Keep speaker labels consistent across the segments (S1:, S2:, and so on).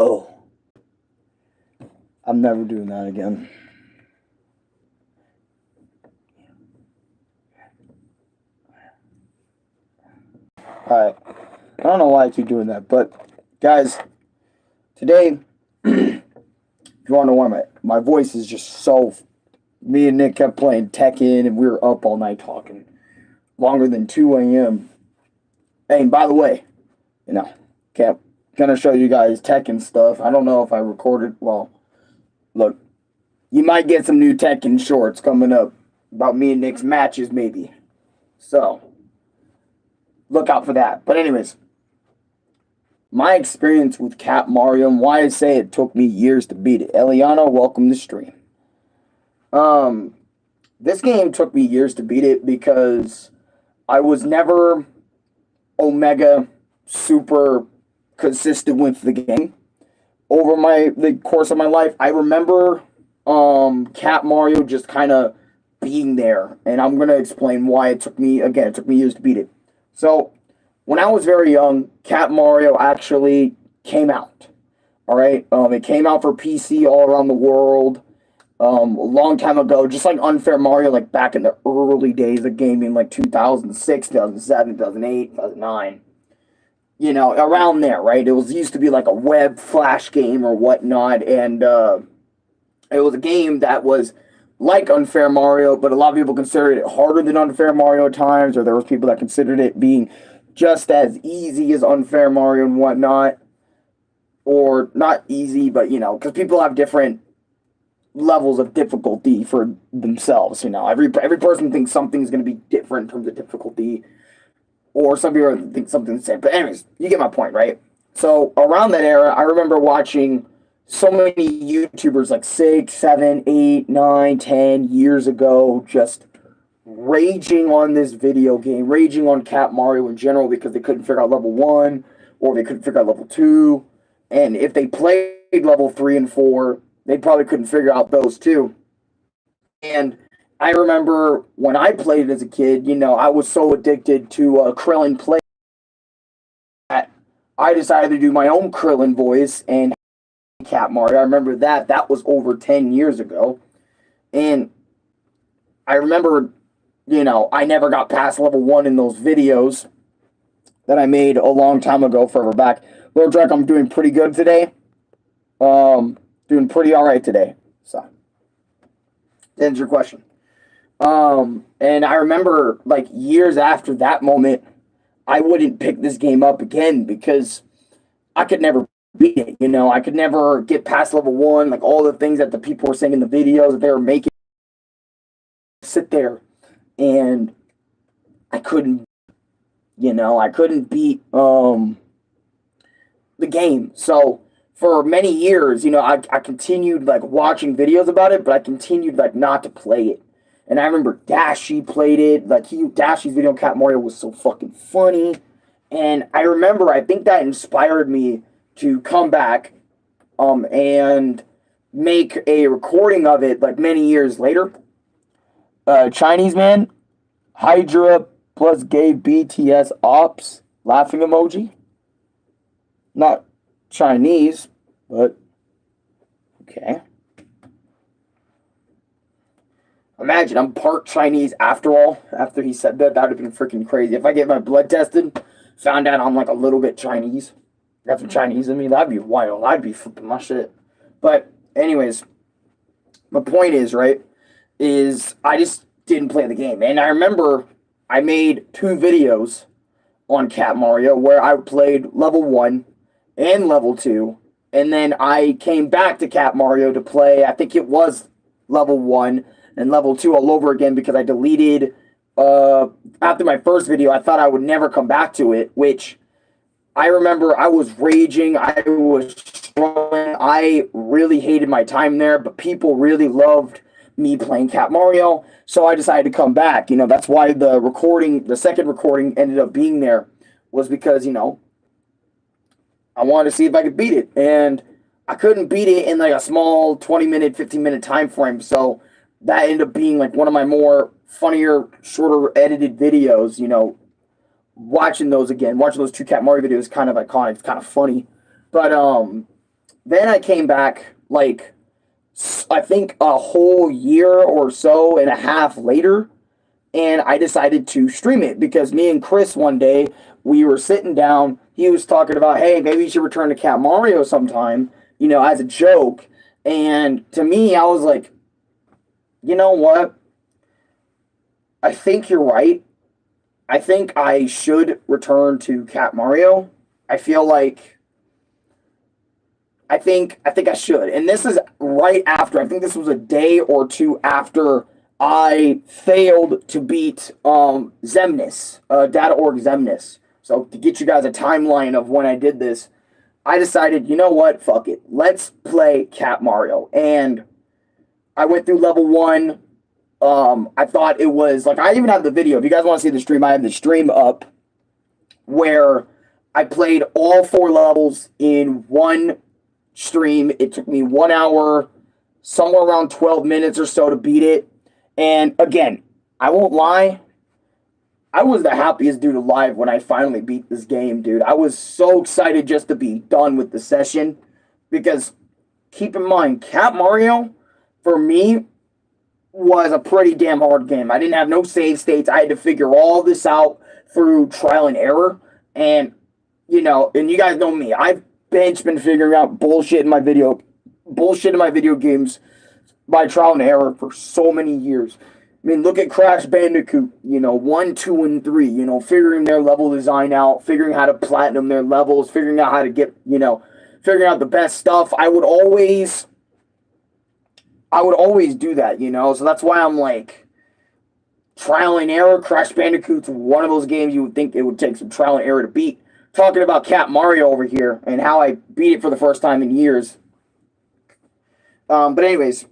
S1: Oh, I'm never doing that again. Alright. I don't know why I keep doing that, but guys, today, if you want to know why my voice is just so. Me and Nick kept playing Tekken, and we were up all night talking longer than 2 a.m. Hey, and by the way, you know, can't gonna show you guys Tekken stuff. I don't know if I recorded. Well, look, you might get some new Tekken shorts coming up about me and Nick's matches, maybe. So look out for that. But anyways, my experience with Cat Mario and why I say it took me years to beat it. Eliana, welcome to stream. Um, this game took me years to beat it because I was never Omega super consistent with the game over the course of my life. I remember Cat Mario just kind of being there, and I'm gonna explain why it took me years to beat it. So when I was very young, Cat Mario actually came out. All right, it came out for PC all around the world. A long time ago, just like Unfair Mario, like back in the early days of gaming, like 2006, 2007, 2008, 2009. You know, around there, right? It used to be like a web flash game or whatnot, and it was a game that was like Unfair Mario, but a lot of people considered it harder than Unfair Mario at times, or there was people that considered it being just as easy as Unfair Mario and whatnot, or not easy, but because people have different levels of difficulty for themselves. Every person thinks something's going to be different in terms of difficulty, or some people think something's the same. But anyways, you get my point, right? So around that era, I remember watching so many YouTubers like 6, 7, 8, 9, 10 years ago just raging on this video game, raging on Cat Mario in general because they couldn't figure out level 1 or they couldn't figure out level 2. And if they played level 3 and 4, they probably couldn't figure out those too. And I remember when I played it as a kid, I was so addicted to Krillin play that I decided to do my own Krillin voice and Cat Mario. I remember that was over 10 years ago. And I remember, I never got past level 1 in those videos that I made a long time ago, forever back. Lord Drake, I'm doing pretty good today. Doing pretty alright today. So, to answer your question. And I remember, like, years after that moment, I wouldn't pick this game up again because I could never beat it. I could never get past level 1, like all the things that the people were saying in the videos that they were making. Sit there, and I couldn't beat the game. So for many years, I continued like watching videos about it, but I continued like not to play it. And I remember Dashi played it. Like Dashi's video on Cat Mario was so fucking funny. And I remember, I think that inspired me to come back and make a recording of it like many years later. Chinese man, Hydra plus gay BTS ops laughing emoji. Not Chinese, but okay. Imagine I'm part Chinese after all. After he said that, that would have been freaking crazy. If I get my blood tested, found out I'm like a little bit Chinese, got some Chinese in me, that'd be wild. I'd be flipping my shit. But anyways, my point is, right, is I just didn't play the game. And I remember I made 2 videos on Cat Mario where I played level 1 and level 2. And then I came back to Cat Mario to play, I think it was level 1 and level 2 all over again because I deleted, after my first video, I thought I would never come back to it, which I remember I was raging, I was struggling, I really hated my time there, but people really loved me playing Cat Mario, so I decided to come back. That's why the second recording ended up being there, was because, I wanted to see if I could beat it, and I couldn't beat it in like a small 20-minute, 15-minute time frame, so that ended up being like one of my more funnier, shorter edited videos. Watching those 2 Cat Mario videos is kind of iconic, it's kind of funny, but then I came back, like, I think a whole year or so and a half later, and I decided to stream it because me and Chris one day, we were sitting down. He was talking about, hey, maybe you should return to Cat Mario sometime, as a joke. And to me, I was like, you know what? I think you're right. I think I should return to Cat Mario. I feel like I think I should. And this is right after. I think this was a day or two after I failed to beat Zemnis, data.org Zemnis. So to get you guys a timeline of when I did this, I decided, you know what, fuck it. Let's play Cat Mario. And I went through level 1. I thought it was, like, I even have the video. If you guys want to see the stream, I have the stream up where I played all 4 levels in one stream. It took me 1 hour, somewhere around 12 minutes or so to beat it. And again, I won't lie, I was the happiest dude alive when I finally beat this game, dude. I was so excited just to be done with the session because keep in mind, Cat Mario, for me, was a pretty damn hard game. I didn't have no save states. I had to figure all this out through trial and error. And, and you guys know me. I've been figuring out bullshit in my video games by trial and error for so many years. I mean, look at Crash Bandicoot, 1, 2, and 3, figuring their level design out, figuring how to platinum their levels, figuring out how to get, figuring out the best stuff. I would always do that, so that's why I'm like, trial and error. Crash Bandicoot's one of those games you would think it would take some trial and error to beat. Talking about Cat Mario over here and how I beat it for the first time in years. But anyways,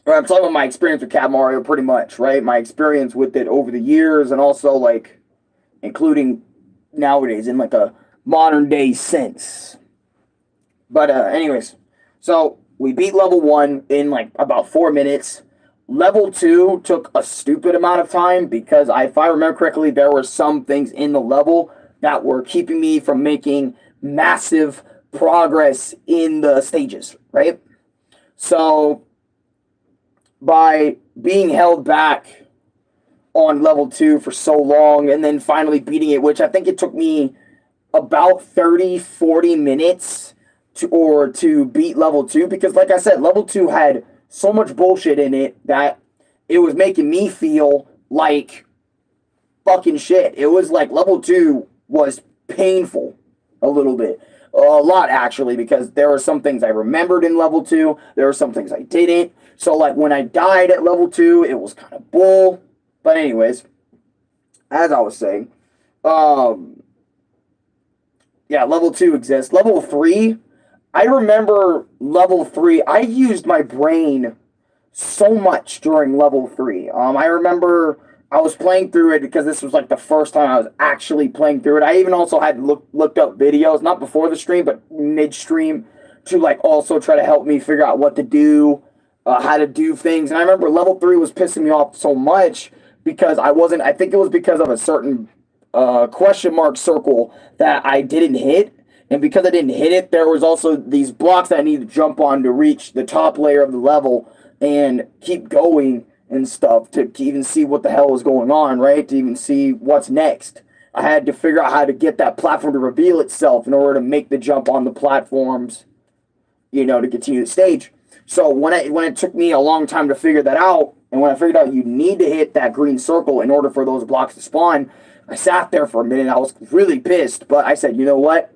S1: I'm talking about my experience with Cat Mario pretty much, right? My experience with it over the years and also, like, including nowadays in, like, a modern day sense. But anyways, so we beat level 1 in, like, about 4 minutes. Level 2 took a stupid amount of time because if I remember correctly, there were some things in the level that were keeping me from making massive progress in the stages, right? So by being held back on level 2 for so long and then finally beating it, which I think it took me about 30-40 minutes to beat level 2, because like I said, level 2 had so much bullshit in it that it was making me feel like fucking shit. It was like level 2 was painful a little bit. A lot, actually, because there were some things I remembered in level 2. There were some things I didn't. So, like, when I died at level 2, it was kind of bull. But anyways, as I was saying, yeah, level 2 exists. Level 3, I remember level 3, I used my brain so much during level 3. I remember I was playing through it because this was like the first time I was actually playing through it. I even also had looked up videos, not before the stream, but mid-stream, to like also try to help me figure out what to do, how to do things. And I remember level 3 was pissing me off so much because I think it was because of a certain question mark circle that I didn't hit. And because I didn't hit it, there was also these blocks that I needed to jump on to reach the top layer of the level and keep going and stuff to even see what the hell was going on, right? To even see what's next. I had to figure out how to get that platform to reveal itself in order to make the jump on the platforms, to continue the stage. So when it took me a long time to figure that out, and when I figured out you need to hit that green circle in order for those blocks to spawn, I sat there for a minute. I was really pissed, but I said, you know what?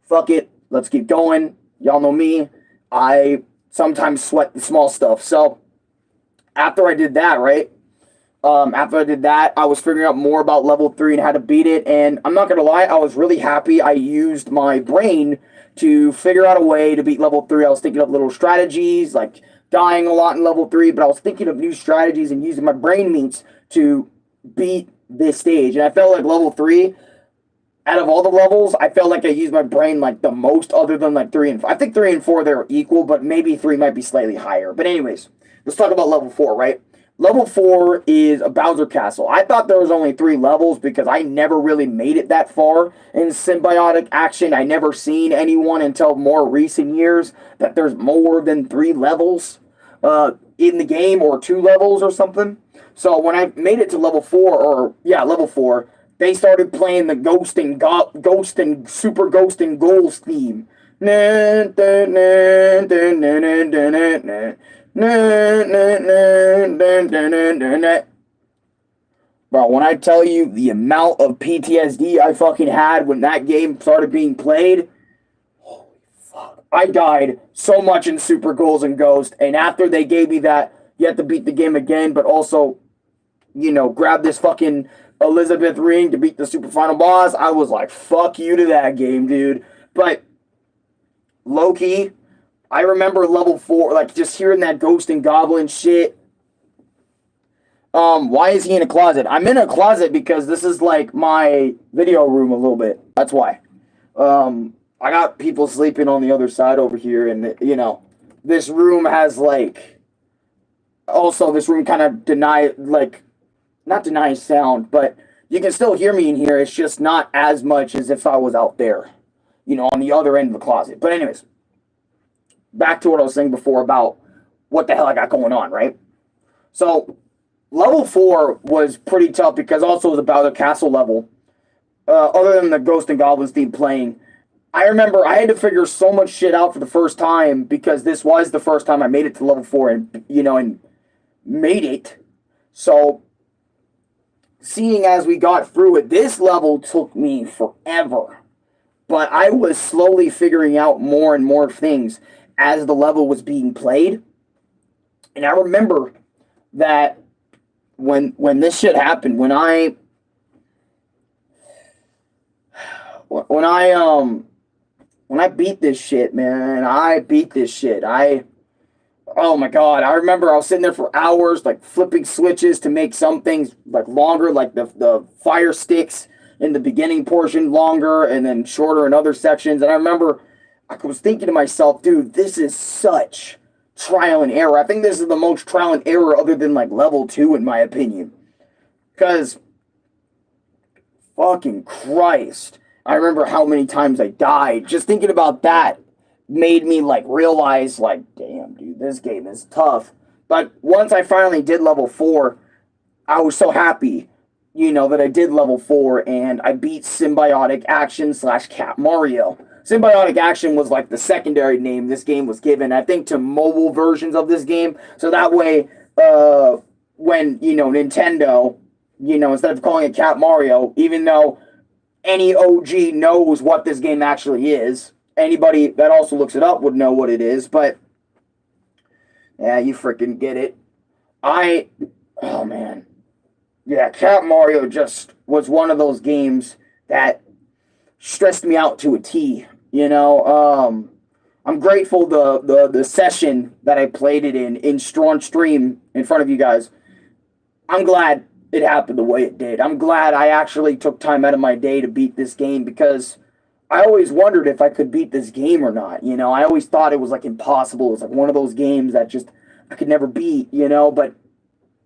S1: Fuck it. Let's keep going. Y'all know me. I sometimes sweat the small stuff. So after I did that, right? After I did that, I was figuring out more about level 3 and how to beat it. And I'm not going to lie, I was really happy I used my brain to figure out a way to beat level 3. I was thinking of little strategies, like dying a lot in level 3, but I was thinking of new strategies and using my brain meats to beat this stage. And I felt like level 3, out of all the levels, I felt like I used my brain like the most, other than like 3 and 4. I think 3 and 4, they're equal, but maybe 3 might be slightly higher. But anyways, let's talk about level 4, right? Level 4 is a Bowser Castle. I thought there was only 3 levels because I never really made it that far in Symbiotic Action. I never seen anyone until more recent years that there's more than 3 levels in the game, or 2 levels or something. So when I made it to level 4, level 4, they started playing the Ghost and Super Ghost and Ghouls theme. Bro, when I tell you the amount of PTSD I fucking had when that game started being played, holy fuck. I died so much in Super Ghouls and Ghost, and after they gave me that, you have to beat the game again, but also, grab this fucking Elizabeth ring to beat the super final boss, I was like, fuck you to that game, dude. But, low-key, I remember level 4, like, just hearing that ghost and goblin shit. Why is he in a closet? I'm in a closet because this is, like, my video room a little bit. That's why. I got people sleeping on the other side over here, and, this room has, like... Also, this room kind of not denies sound, but you can still hear me in here. It's just not as much as if I was out there, on the other end of the closet. But anyways, back to what I was saying before about what the hell I got going on, right? So, level 4 was pretty tough because also it was about a castle level. Other than the Ghost and Goblins theme playing, I remember I had to figure so much shit out for the first time because this was the first time I made it to level 4 and made it. So, seeing as we got through it, this level took me forever. But I was slowly figuring out more and more things as the level was being played. And I remember that when this shit happened, when I beat this shit, man, I beat this shit. Oh my god, I remember I was sitting there for hours, like, flipping switches to make some things, like, longer, like the fire sticks in the beginning portion longer, and then shorter in other sections. And I remember I was thinking to myself, dude, this is such trial and error. I think this is the most trial and error other than, like, level 2, in my opinion. Because, fucking Christ, I remember how many times I died. Just thinking about that made me, like, realize, like, damn, dude, this game is tough. But once I finally did level 4, I was so happy, that I did level 4, and I beat Symbiotic Action / Cat Mario. Symbiotic Action was, like, the secondary name this game was given, I think, to mobile versions of this game. So that way, when, Nintendo, instead of calling it Cat Mario, even though any OG knows what this game actually is, anybody that also looks it up would know what it is, but yeah, you freaking get it. Oh man. Yeah, Cat Mario just was one of those games that stressed me out to a T, I'm grateful the session that I played it in on stream in front of you guys. I'm glad it happened the way it did. I'm glad I actually took time out of my day to beat this game because I always wondered if I could beat this game or not. I always thought it was, like, impossible. It was, like, one of those games that just I could never beat, but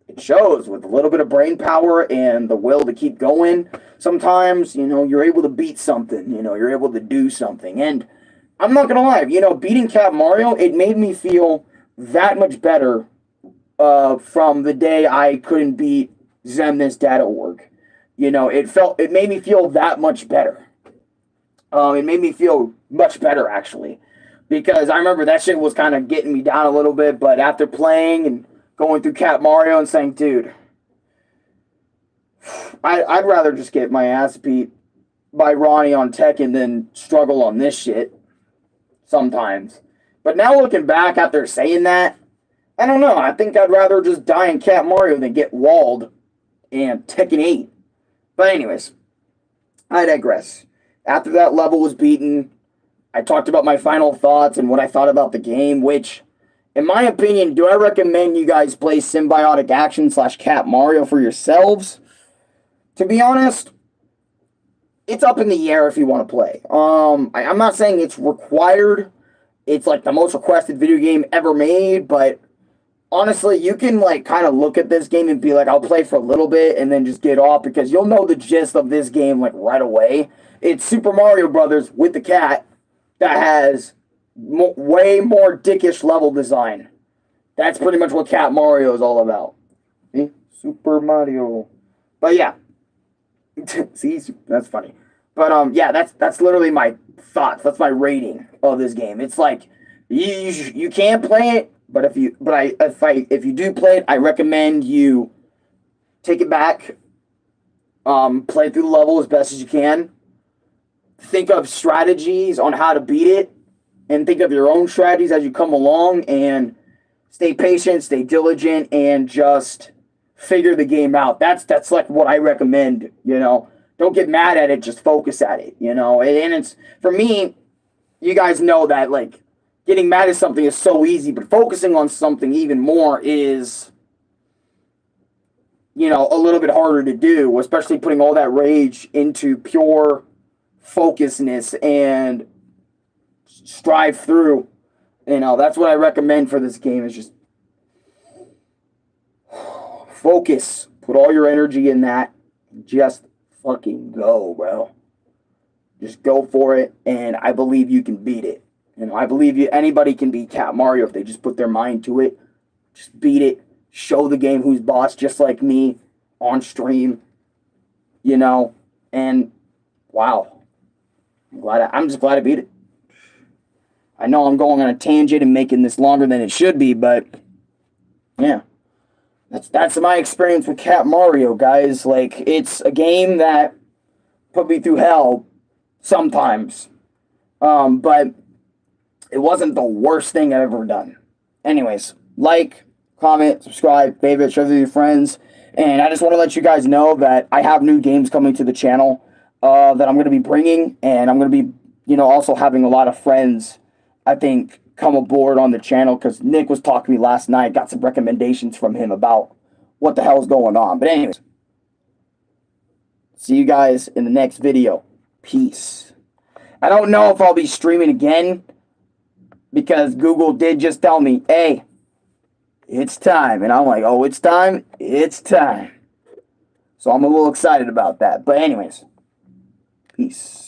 S1: it shows with a little bit of brain power and the will to keep going. Sometimes, you're able to beat something, you're able to do something. And I'm not going to lie, beating Cat Mario, it made me feel that much better from the day I couldn't beat Zemnis.org. It made me feel that much better. It made me feel much better, actually, because I remember that shit was kind of getting me down a little bit, but after playing and going through Cat Mario and saying, dude, I'd rather just get my ass beat by Ronnie on Tekken than struggle on this shit sometimes. But now looking back after saying that, I don't know, I think I'd rather just die in Cat Mario than get walled in Tekken 8. But anyways, I digress. After that level was beaten, I talked about my final thoughts and what I thought about the game, which, in my opinion, do I recommend you guys play Symbiotic Action / Cat Mario for yourselves? To be honest, it's up in the air if you want to play. I'm not saying it's required. It's like the most requested video game ever made, but honestly, you can like kind of look at this game and be like, I'll play for a little bit and then just get off because you'll know the gist of this game like right away. It's Super Mario Brothers with the cat that has way more dickish level design. That's pretty much what Cat Mario is all about. See? Super Mario. But yeah. See, that's funny. But yeah, that's literally my thoughts. That's my rating of this game. It's like you can play it, but if you do play it, I recommend you take it back, play through the level as best as you can. Think of strategies on how to beat it, and think of your own strategies as you come along, and stay patient, stay diligent, and just figure the game out. That's like what I recommend, you know. Don't get mad at it, just focus at it, you know. And it's for me, you guys know that like getting mad at something is so easy, but focusing on something even more is, you know, a little bit harder to do, especially putting all that rage into pure focusness and strive through. You know, that's what I recommend for this game is just focus. Put all your energy in that. Just fucking go, bro. Just go for it, and I believe you can beat it. You know, I believe anybody can beat Cat Mario if they just put their mind to it. Just beat it. Show the game who's boss, just like me on stream. You know, and wow, I'm just glad I beat it. I know I'm going on a tangent and making this longer than it should be, but yeah. That's my experience with Cat Mario, guys. Like, it's a game that put me through hell sometimes. But it wasn't the worst thing I've ever done. Anyways, like, comment, subscribe, favorite, share with your friends. And I just want to let you guys know that I have new games coming to the channel that I'm going to be bringing. And I'm going to be, you know, also having a lot of friends, I think, come aboard on the channel because Nick was talking to me last night. Got some recommendations from him about what the hell's going on. But anyways, see you guys in the next video. Peace. I don't know if I'll be streaming again because Google did just tell me, hey, it's time. And I'm like, oh, it's time? It's time. So I'm a little excited about that. But anyways, peace.